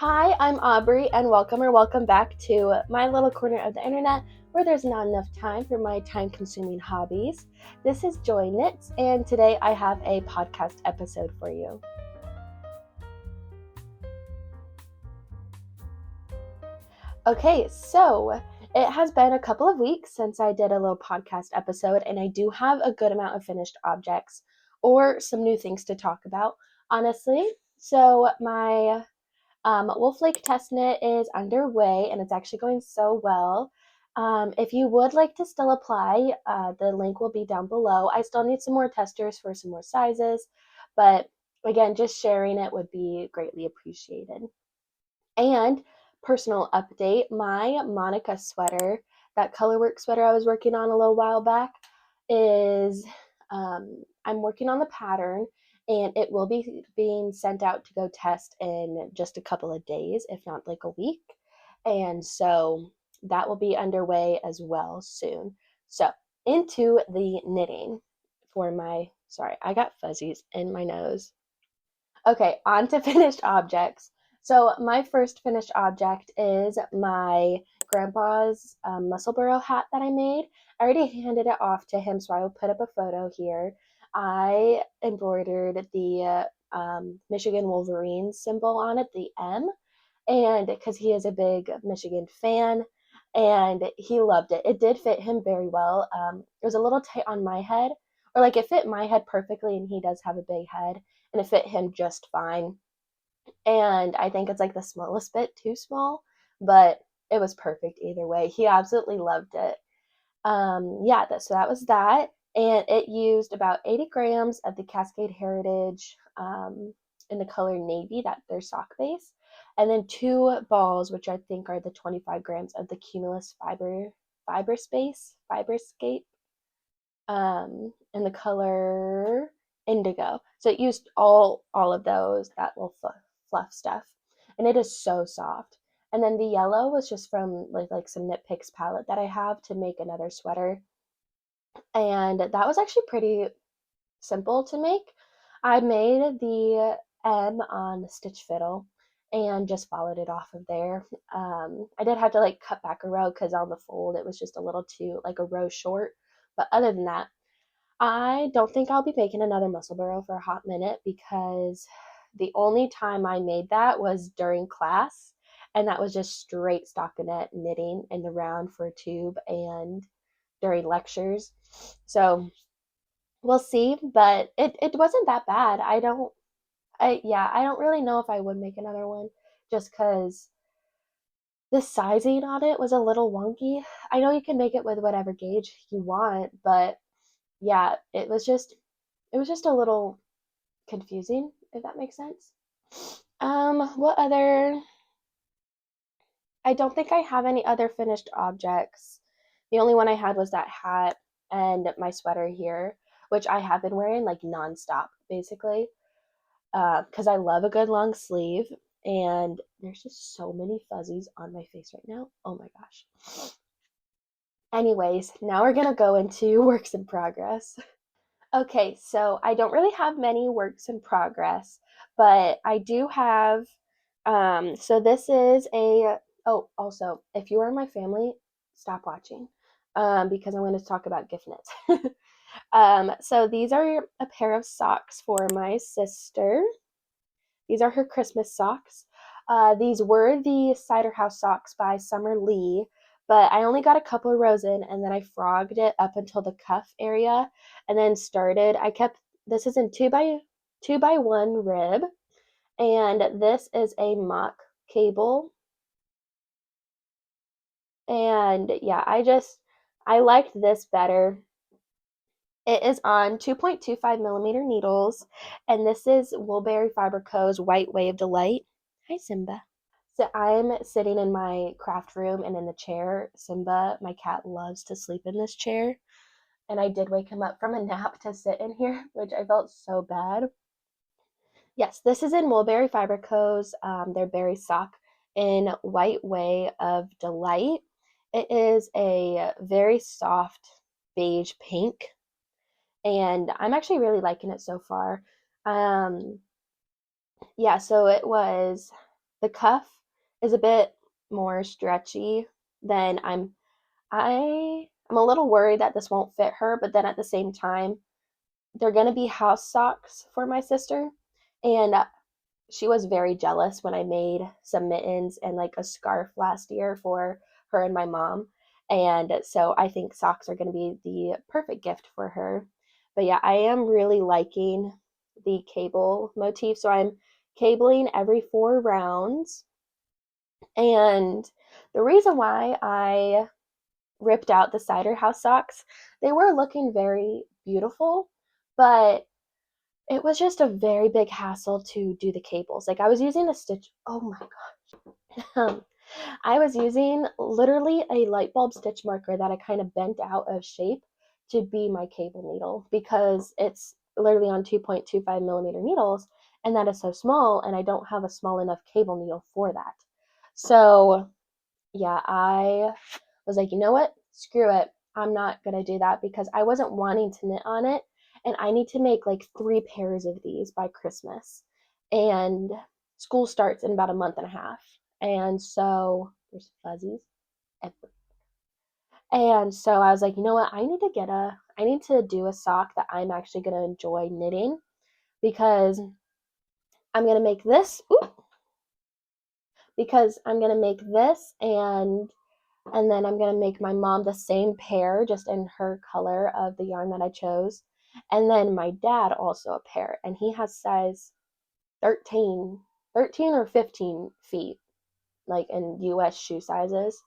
Hi, I'm Aubrey, and welcome back to my little corner of the internet where there's not enough time for my time consuming hobbies. This is Joy Knits, and today I have a podcast episode for you. Okay, so it has been a couple of weeks since I did a little podcast episode, and I do have a good amount of finished objects or some new things to talk about, honestly. So, my Wolf Lake test knit is underway and it's actually going so well. If you would like to still apply, the link will be down below. I still need some more testers for some more sizes, but again, just sharing it would be greatly appreciated. And personal update, my Monica sweater, that colorwork sweater I was working on a little while back, is I'm working on the pattern and it will be being sent out to go test in just a couple of days, if not like a week. And so that will be underway as well soon. So into the knitting for sorry, I got fuzzies in my nose. Okay, on to finished objects. So my first finished object is my grandpa's Musselburgh hat that I made. I already handed it off to him, so I will put up a photo here. I embroidered the Michigan Wolverine symbol on it, the M, and because he is a big Michigan fan, and he loved it. It did fit him very well. It was a little tight on my head, or like it fit my head perfectly, and he does have a big head, and it fit him just fine. And I think it's like the smallest bit too small, but it was perfect either way. He absolutely loved it. Yeah, so that was that. And it used about 80 grams of the Cascade Heritage in the color navy, that their sock base, and then two balls, which I think are the 25 grams of the Cumulus Fiberscape in the color indigo. So it used all of those, that little fluff stuff, and it is so soft. And then the yellow was just from like some Knit Picks palette that I have to make another sweater, and that was actually pretty simple to make. I made the M on Stitch Fiddle and just followed it off of there. I did have to like cut back a row because on the fold it was just a little too like a row short, but other than that, I don't think I'll be making another Musselburgh for a hot minute because the only time I made that was during class, and that was just straight stockinette knitting in the round for a tube and during lectures. So we'll see, but it wasn't that bad. I don't really know if I would make another one just because the sizing on it was a little wonky. I know you can make it with whatever gauge you want, but yeah, it was just a little confusing, if that makes sense. What other? I don't think I have any other finished objects. The only one I had was that hat and my sweater here, which I have been wearing like nonstop, basically, because I love a good long sleeve. And there's just so many fuzzies on my face right now. Oh my gosh. Anyways, now we're gonna go into works in progress. Okay, so I don't really have many works in progress, but I do have. So this is a. Oh, also, if you are in my family, stop watching, because I'm going to talk about gift knits. So these are a pair of socks for my sister. These are her Christmas socks. These were the Cider House socks by Summer Lee, but I only got a couple of rows in and then I frogged it up until the cuff area and then started. This is in two by one rib, and this is a mock cable. And yeah, I liked this better. It is on 2.25 millimeter needles, and this is Woolberry Fiber Co.'s White Wave Delight. Hi, Simba. So I'm sitting in my craft room and in the chair. Simba, my cat, loves to sleep in this chair, and I did wake him up from a nap to sit in here, which I felt so bad. Yes, this is in Woolberry Fiber Co.'s their berry sock in White Way of Delight. It is a very soft beige pink, and I'm actually really liking it so far. Yeah, so it was. the cuff is a bit more stretchy than I'm a little worried that this won't fit her, but then at the same time, they're going to be house socks for my sister. And she was very jealous when I made some mittens and like a scarf last year for her and my mom. And so I think socks are going to be the perfect gift for her. But yeah, I am really liking the cable motif. So I'm cabling every 4 rounds. And the reason why I ripped out the cider house socks, they were looking very beautiful, but it was just a very big hassle to do the cables. Like I was using a stitch. Oh my god. I was using literally a light bulb stitch marker that I kind of bent out of shape to be my cable needle because it's literally on 2.25 millimeter needles and that is so small and I don't have a small enough cable needle for that. So yeah, I was like, you know what? Screw it. I'm not going to do that because I wasn't wanting to knit on it. And I need to make like 3 pairs of these by Christmas. And school starts in about a month and a half. And so there's fuzzies everywhere. And so I was like, you know what? I need to do a sock that I'm actually going to enjoy knitting because I'm going to make this. Ooh, because I'm going to make this and then I'm going to make my mom the same pair, just in her color of the yarn that I chose. And then my dad also a pair, and he has size 13 or 15 feet, like in US shoe sizes.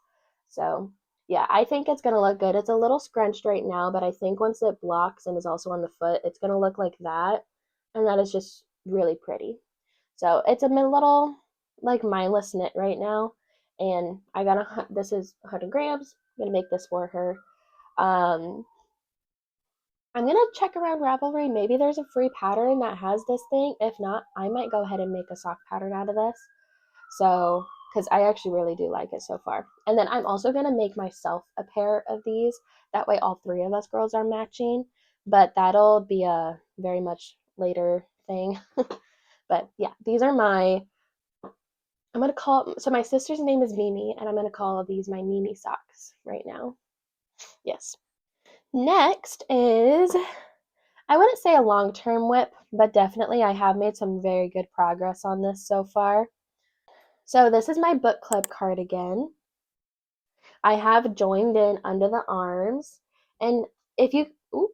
So yeah, I think it's going to look good. It's a little scrunched right now, but I think once it blocks and is also on the foot, it's going to look like that. And that is just really pretty. So it's a little like mindless knit right now. And this is 100 grams. I'm gonna make this for her. Um, I'm gonna check around Ravelry. Maybe there's a free pattern that has this thing. If not, I might go ahead and make a sock pattern out of this. So, because I actually really do like it so far. And then I'm also gonna make myself a pair of these. That way, all 3 of us girls are matching. But that'll be a very much later thing. But yeah, these are I'm gonna call so my sister's name is Mimi, and I'm gonna call these my Mimi socks right now. Yes. Next is I wouldn't say a long-term whip, but definitely I have made some very good progress on this so far. So this is my book club cardigan. I have joined in under the arms, and if you ooh,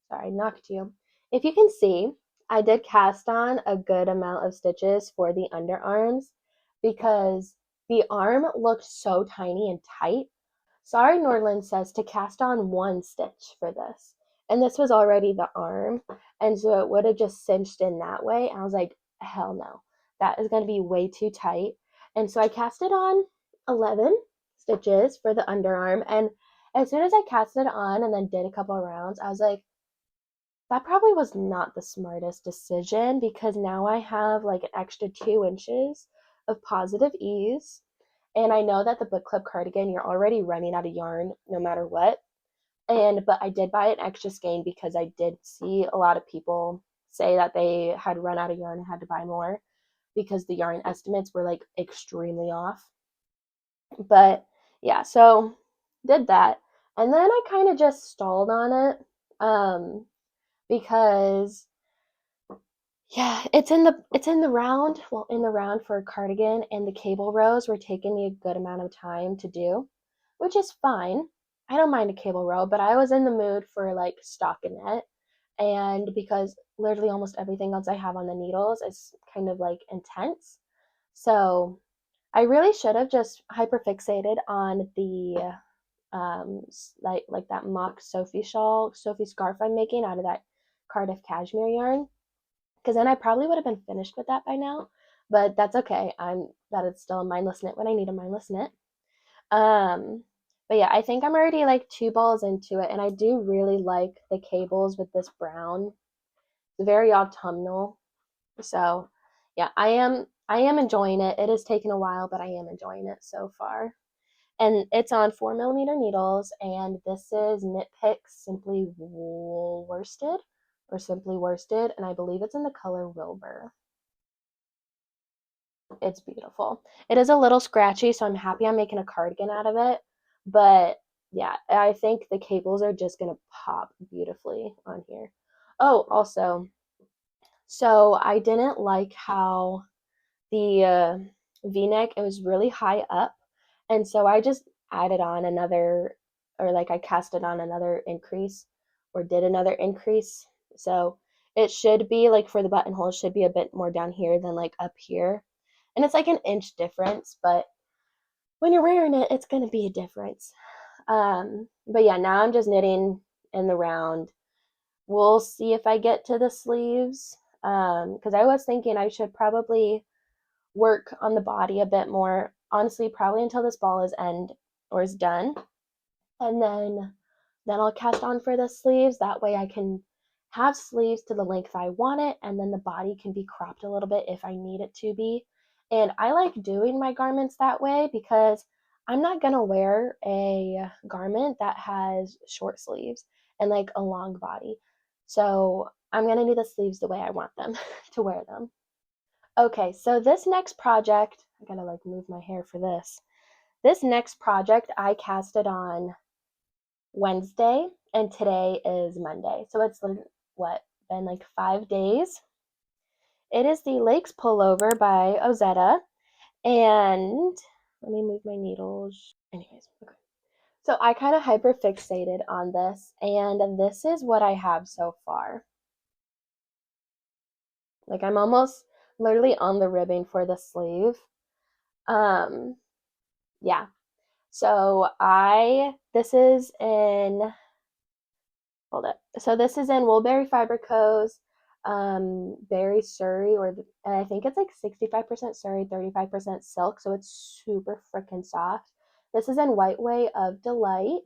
sorry, knocked you. If you can see, I did cast on a good amount of stitches for the underarms because the arm looked so tiny and tight. Sorry, Nordland says to cast on 1 stitch for this. And this was already the arm. And so it would have just cinched in that way. And I was like, hell no. That is going to be way too tight. And so I cast it on 11 stitches for the underarm. And as soon as I cast it on and then did a couple of rounds, I was like, that probably was not the smartest decision because now I have like an extra 2 inches of positive ease. And I know that the book club cardigan, you're already running out of yarn no matter what. But I did buy an extra skein because I did see a lot of people say that they had run out of yarn and had to buy more because the yarn estimates were like extremely off. But yeah, so did that. And then I kind of just stalled on it. Because yeah, it's in the round, well, in the round for a cardigan, and the cable rows were taking me a good amount of time to do, which is fine. I don't mind a cable row, but I was in the mood for like stockinette, and because literally almost everything else I have on the needles is kind of like intense. So I really should have just hyperfixated on the like that mock Sophie scarf I'm making out of that Cardiff cashmere yarn, because then I probably would have been finished with that by now. But that's okay. That is still a mindless knit when I need a mindless knit. Um, but yeah, I think I'm already like 2 balls into it, and I do really like the cables with this brown. It's very autumnal. So yeah, I am enjoying it. It has taken a while, but I am enjoying it so far. And it's on 4 millimeter needles, and this is Knit Picks Simply Worsted or Simply Worsted, and I believe it's in the color Wilbur. It's beautiful. It is a little scratchy, so I'm happy I'm making a cardigan out of it. But yeah, I think the cables are just gonna pop beautifully on here. Oh, also, so I didn't like how the V-neck, it was really high up, and so I just added on another, or like I casted on another increase, or did another increase. So it should be like for the buttonhole, it should be a bit more down here than like up here, and it's like an inch difference, but when you're wearing it, it's gonna be a difference. But yeah, now I'm just knitting in the round. We'll see if I get to the sleeves, because I was thinking I should probably work on the body a bit more. Honestly, probably until this ball is end or is done, and then I'll cast on for the sleeves. That way I can have sleeves to the length I want it, and then the body can be cropped a little bit if I need it to be. And I like doing my garments that way because I'm not gonna wear a garment that has short sleeves and like a long body. So I'm gonna do the sleeves the way I want them to wear them. Okay, so this next project, I gotta like move my hair for this. This next project I casted on Wednesday, and today is Monday. So it's what, been like 5 days. It is the Lakes Pullover by Ozetta. And let me move my needles. Anyways, okay. So I kind of hyper fixated on this, and this is what I have so far. Like I'm almost literally on the ribbing for the sleeve. Um, yeah. So this is in, hold it. So this is in Woolberry Fiber Co's Berry Surrey, and I think it's like 65% Surrey, 35% silk. So it's super freaking soft. This is in White Way of Delight.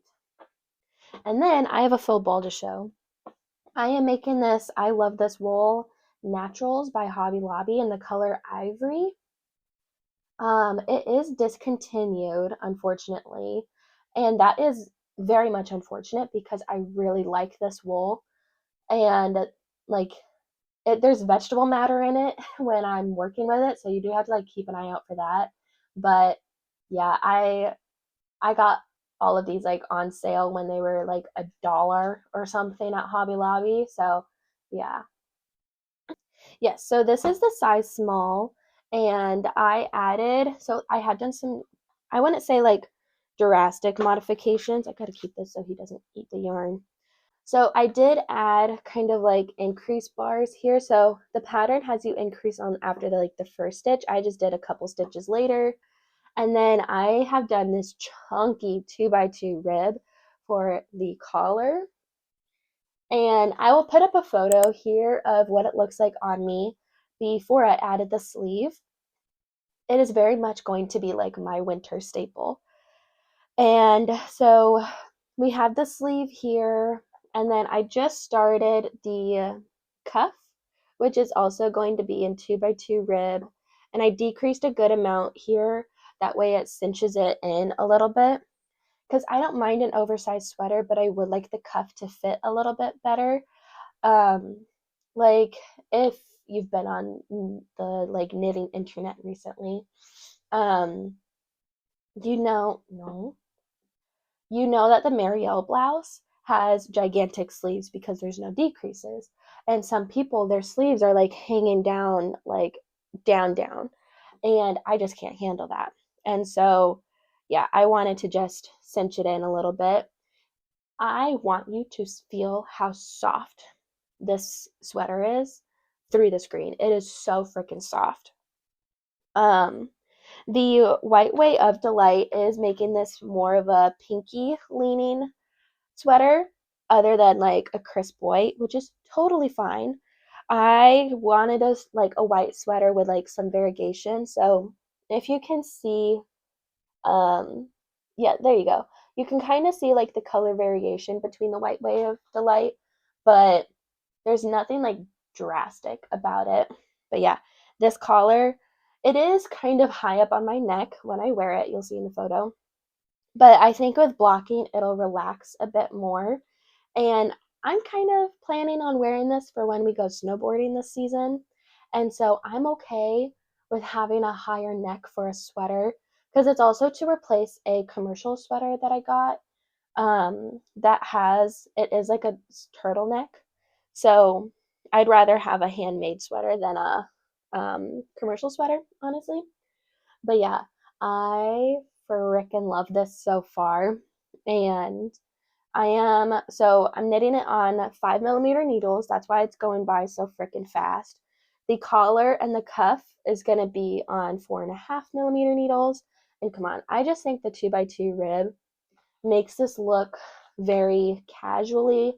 And then I have a full ball to show. I am making this, I love this wool, Naturals by Hobby Lobby in the color Ivory. It is discontinued, unfortunately, and that is very much unfortunate because I really like this wool, and like there's vegetable matter in it when I'm working with it, so you do have to like keep an eye out for that. But yeah, I got all of these like on sale when they were like $1 or something at Hobby Lobby. So yeah, yes, so this is the size small, and so I had done some, I wouldn't say like drastic modifications. I gotta keep this so he doesn't eat the yarn. So I did add kind of like increase bars here. So the pattern has you increase on after the first stitch. I just did a couple stitches later. And then I have done this chunky 2x2 rib for the collar. And I will put up a photo here of what it looks like on me before I added the sleeve. It is very much going to be like my winter staple. And so we have the sleeve here, and then I just started the cuff, which is also going to be in 2x2 rib. And I decreased a good amount here. That way it cinches it in a little bit. Because I don't mind an oversized sweater, but I would like the cuff to fit a little bit better. Like if you've been on the like knitting internet recently, um, no, you know that the Marielle blouse has gigantic sleeves because there's no decreases. And some people, their sleeves are like hanging down, like down. And I just can't handle that. And so, yeah, I wanted to just cinch it in a little bit. I want you to feel how soft this sweater is through the screen. It is so freaking soft. Um, the White Way of Delight is making this more of a pinky leaning sweater, other than like a crisp white, which is totally fine. I wanted a white sweater with like some variegation. So if you can see, um, yeah, there you go. You can kind of see like the color variation between the White Way of Delight, but there's nothing like drastic about it. But yeah, this collar, it is kind of high up on my neck when I wear it. You'll see in the photo. But I think with blocking, it'll relax a bit more. And I'm kind of planning on wearing this for when we go snowboarding this season. And so I'm okay with having a higher neck for a sweater, because it's also to replace a commercial sweater that I got that has, it is like a turtleneck. So I'd rather have a handmade sweater than a commercial sweater, honestly. But yeah, I freaking love this so far. And I'm knitting it on 5 millimeter needles. That's why it's going by so freaking fast. The collar and the cuff is going to be on 4.5 millimeter needles. And come on, I just think the 2x2 rib makes this look very casually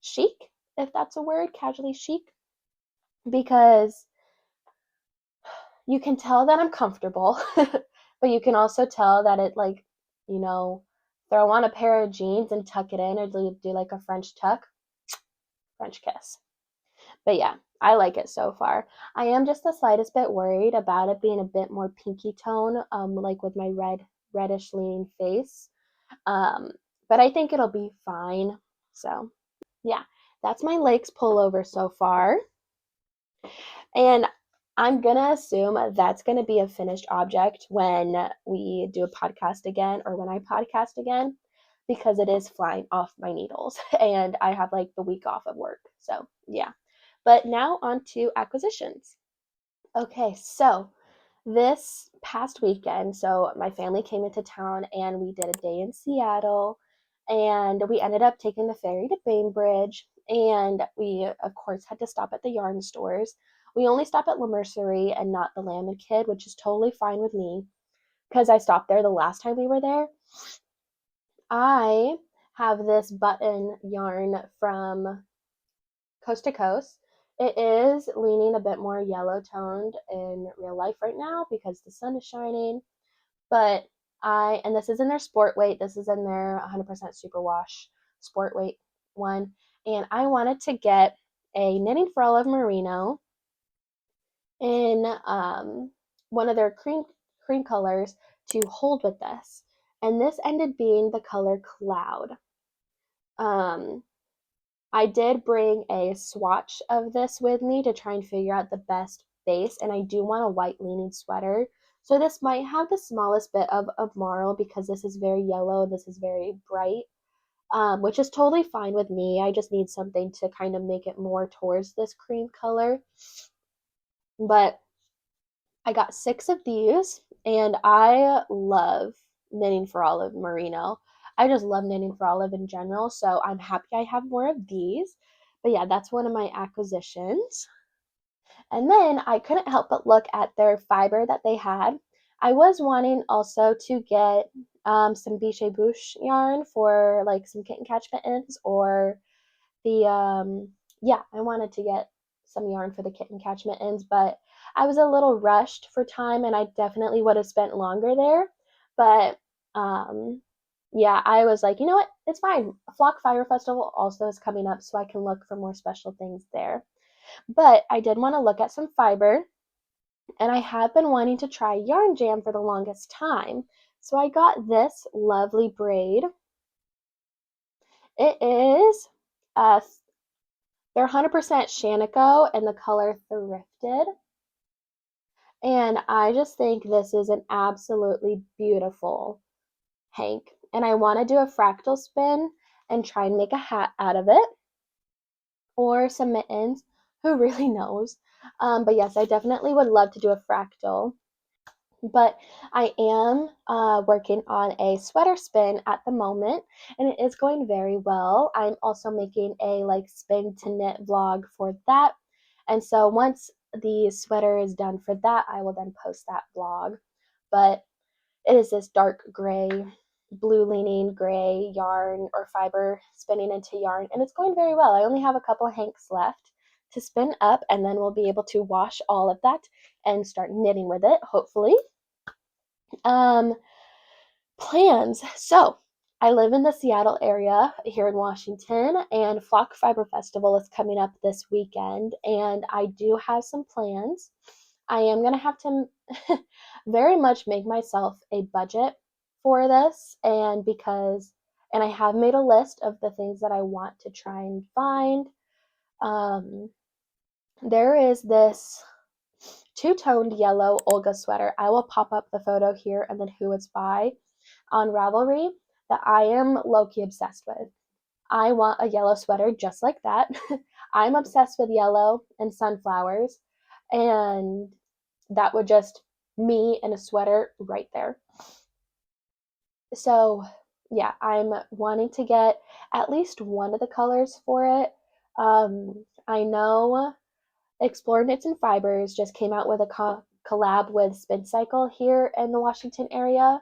chic, if that's a word, casually chic, because you can tell that I'm comfortable, but you can also tell that it, like, you know, throw on a pair of jeans and tuck it in, or do like a French tuck, French kiss. But yeah, I like it so far. I am just the slightest bit worried about it being a bit more pinky tone, like with my reddish leaning face. Um, but I think it'll be fine. So yeah, that's my lakes pullover so far. And I'm gonna assume that's gonna be a finished object when we do a podcast again, or when I podcast again, because it is flying off my needles and I have like the week off of work. So yeah. But now on to acquisitions. Okay, so this past weekend, so my family came into town and we did a day in Seattle, and we ended up taking the ferry to Bainbridge, and we of course had to stop at the yarn stores. We only stopped at La Mercerie and not the Lamb and Kid, which is totally fine with me because I stopped there the last time we were there. I have this button yarn from Coast to Coast. It is leaning a bit more yellow toned in real life right now because the sun is shining. But and this is in their sport weight, this is in their 100% superwash sport weight one. And I wanted to get a Knitting for Olive Merino in one of their cream colors to hold with this. And this ended being the color Cloud. Um, I did bring a swatch of this with me to try and figure out the best base, and I do want a white leaning sweater. So this might have the smallest bit of marl because this is very yellow, this is very bright, which is totally fine with me. I just need something to kind of make it more towards this cream color. But I got 6 of these, and I love Knitting for Olive Merino. I just love Knitting for Olive in general, so I'm happy I have more of these. But yeah, that's one of my acquisitions. And then I couldn't help but look at their fiber that they had. I was wanting also to get some Biche Bouche yarn for like some kitten catch mittens, or the yeah, I wanted to get some yarn for the kitten catch mittens, but I was a little rushed for time and I definitely would have spent longer there. But yeah, I was like, you know what, it's fine. Flock Fire Festival also is coming up, so I can look for more special things there. But I did want to look at some fiber, and I have been wanting to try Yarn Jam for the longest time. So I got this lovely braid. It is they're 100% Shanico and the color Thrifted. And I just think this is an absolutely beautiful hank. And I want to do a fractal spin and try and make a hat out of it, or some mittens. Who really knows? But yes, I definitely would love to do a fractal. But I am working on a sweater spin at the moment, and it is going very well. I'm also making a like spin to knit vlog for that, and so once the sweater is done for that, I will then post that vlog. But it is this dark gray, blue leaning gray yarn or fiber spinning into yarn, and it's going very well. I only have a couple hanks left to spin up, and then we'll be able to wash all of that and start knitting with it, hopefully. Um, Plans. So, I live in the Seattle area here in Washington, and Flock Fiber Festival is coming up this weekend, and I do have some plans. I am going to have to very much make myself a budget for this, and I have made a list of the things that I want to try and find. There is this two-toned yellow Olga sweater. I will pop up the photo here and then who it's by on Ravelry that I am low-key obsessed with. I want a yellow sweater just like that. I'm obsessed with yellow and sunflowers, and that would just me in a sweater right there. So, yeah, I'm wanting to get at least one of the colors for it. I know Explore Knits and Fibers just came out with a collab with Spin Cycle here in the Washington area,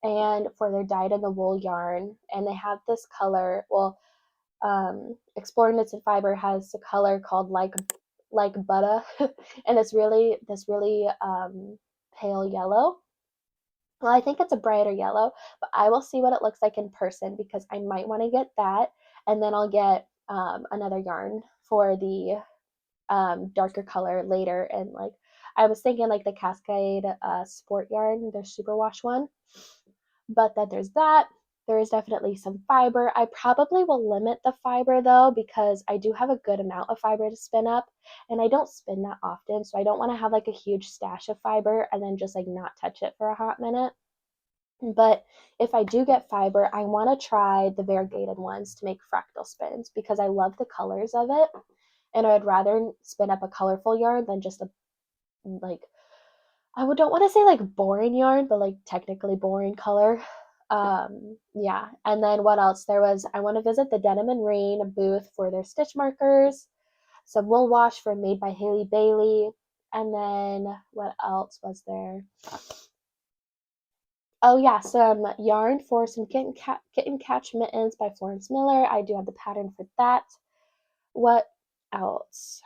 and for their dyed in the wool yarn, and they have this color. Well, Explore Knits and Fiber has a color called like butter, and it's really pale yellow. Well, I think it's a brighter yellow, but I will see what it looks like in person because I might want to get that, and then I'll get another yarn for the darker color later. And like I was thinking, like the Cascade Sport yarn, their superwash one, but then there's that. There is definitely some fiber. I probably will limit the fiber though because I do have a good amount of fiber to spin up, and I don't spin that often, so I don't want to have like a huge stash of fiber and then just like not touch it for a hot minute. But if I do get fiber, I want to try the variegated ones to make fractal spins because I love the colors of it, and I'd rather spin up a colorful yarn than just a like don't want to say like boring yarn, but like technically boring color. Yeah. And then what else? I want to visit the Denim and Rain booth for their stitch markers, some wool wash from Made by Haley Bailey. And then what else was there? Oh yeah, some yarn for some kitten catch mittens by Florence Miller. I do have the pattern for that. What else?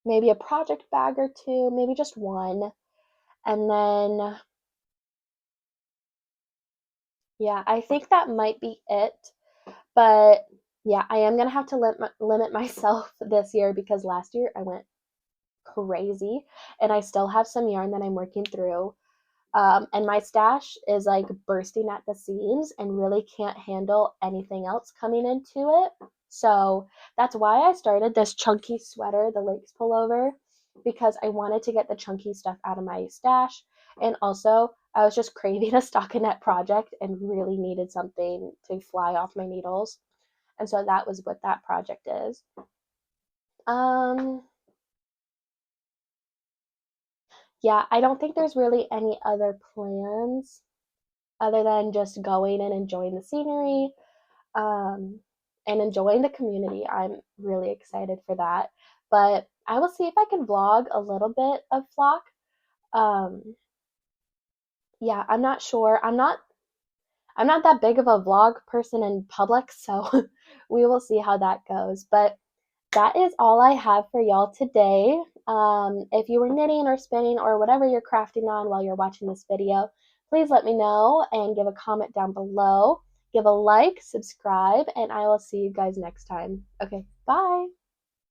Maybe a project bag or two, maybe just one. And then yeah, I think that might be it. But yeah, I am gonna have to limit myself this year because last year I went crazy, and I still have some yarn that I'm working through. And my stash is like bursting at the seams and really can't handle anything else coming into it. So that's why I started this chunky sweater, the Lakes pullover, because I wanted to get the chunky stuff out of my stash. And also, I was just craving a stockinette project and really needed something to fly off my needles. And so that was what that project is. Um, yeah, I don't think there's really any other plans other than just going and enjoying the scenery, um, and enjoying the community. I'm really excited for that. But I will see if I can vlog a little bit of Flock. Um, yeah, I'm not sure. I'm not that big of a vlog person in public, so we will see how that goes. But that is all I have for y'all today. If you were knitting or spinning or whatever you're crafting on while you're watching this video, please let me know and give a comment down below. Give a like, subscribe, and I will see you guys next time. Okay, bye.